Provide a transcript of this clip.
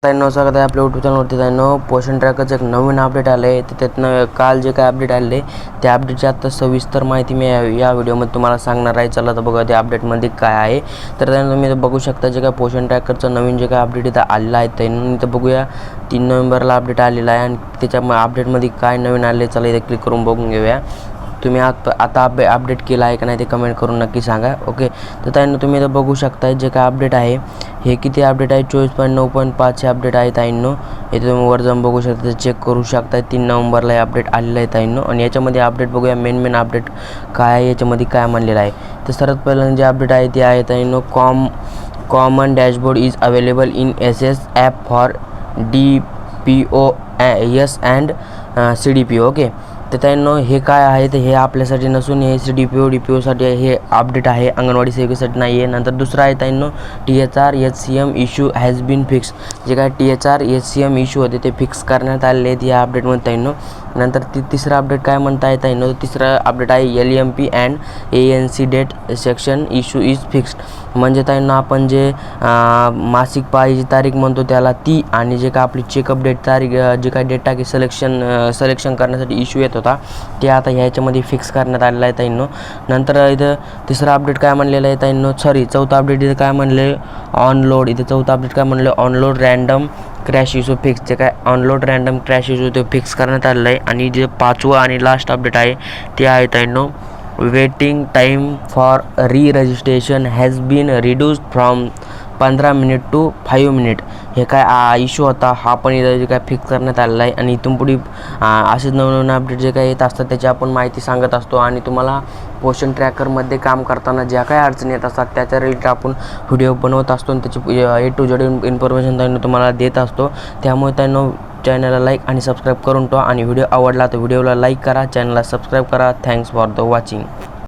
ताईंनो स्वागत आहे आपल्या यूट्यूब चॅनलवरती. ताईंनो पोषण ट्रॅकरचं एक नवीन अपडेट आलं आहे. तर त्यातनं काल जे काय अपडेट आले त्या अपडेटची आत्ता सविस्तर माहिती मी या व्हिडिओमध्ये तुम्हाला सांगणार आहे. चला तर बघा त्या अपडेटमध्ये काय आहे. तर त्यानं तुम्ही बघू शकता जे काय पोषण ट्रॅकरचं नवीन जे काय अपडेट इथं आलेलं आहे. ताईंनो इथं बघूया 3 नोव्हेंबरला अपडेट आलेला आहे आणि त्याच्या अपडेटमध्ये काय नवीन आले चला इथं क्लिक करून बघून घेऊया. तुम्ही आता अपडेट केला आहे का नाही ते कमेंट करून नक्की सांगा. ओके, तर ताईंनो तुम्ही इथं बघू शकता जे काय अपडेट आहे हे किती अपडेट आहे 24.9.5 हे अपडेट आहे ताईंनो. इथे तुम्ही वर जाऊन बघू शकता, चेक करू शकता. 3 नोव्हेंबरला हे अपडेट आलेलं आहे ताईंनो. आणि याच्यामध्ये अपडेट बघूया मेन अपडेट काय आहे, याच्यामध्ये काय म्हणलेलं आहे. तर सर्वात पहिल्यांदा जे अपडेट आहे ते आहे ताईंनो common dashboard is available in SS app for DPOS and CDPO. Okay, तर ताईंनो हे काय आहे तर हे आपल्यासाठी नसून हे DPOसाठी हे अपडेट आहे, अंगणवाडी सेविकेसाठी नाही आहे. नंतर दुसरं आहे ताईंनो THR HCM issue has been fix. जे काय THR HCM इश्यू होते ते फिक्स करण्यात आलेले आहेत या अपडेटमध्ये ताईंनो. नंतर तिसरं अपडेट काय म्हणता आहे ताईंनो, तिसरं अपडेट आहे LMP and ANC date section issue is fixed. म्हणजे ताईंनो आपण जे मासिक पाळीची तारीख म्हणतो त्याला ती, आणि जे काय आपली चेकअप डेट तारीख जे काय डेटा की सिलेक्शन करण्यासाठी इश्यू येत होता ते आता ह्याच्यामध्ये फिक्स करण्यात आलेलं आहे ताईंनो. नंतर इथं तिसरं अपडेट काय म्हणलेलं आहे ताईंनो, चौथं अपडेट इथं काय म्हणले ऑनलोड. इथं चौथं अपडेट काय म्हणले onload random crash issue fix. जे काय ऑनलोड रँडम क्रॅश इश्यू ते फिक्स करण्यात आलेलं आहे. आणि जे पाचवं आणि लास्ट अपडेट आहे ते आहे ताईंनो waiting time for registration has been reduced from 15 minute to 5 minute. हे काय इश्यू होता हा पण इथं जे काय फिक्स करण्यात आलेला आहे. आणि इथून पुढे असेच नवनवीन अपडेट जे काही येत असतात त्याची आपण माहिती सांगत असतो. आणि तुम्हाला पोषण ट्रॅकरमध्ये काम करताना ज्या काही अडचणी येत असतात त्याच्या रिलेटेड आपण व्हिडिओ बनवत असतो आणि त्याची A to Z इन्फॉर्मेशन त्यांना तुम्हाला देत असतो. त्यामुळे त्यांना चॅनलला लाईक आणि सबस्क्राईब करून ठेवा. आणि व्हिडिओ आवडला तर व्हिडिओला लाईक करा, चॅनलला सबस्क्राईब करा. Thanks for the watching.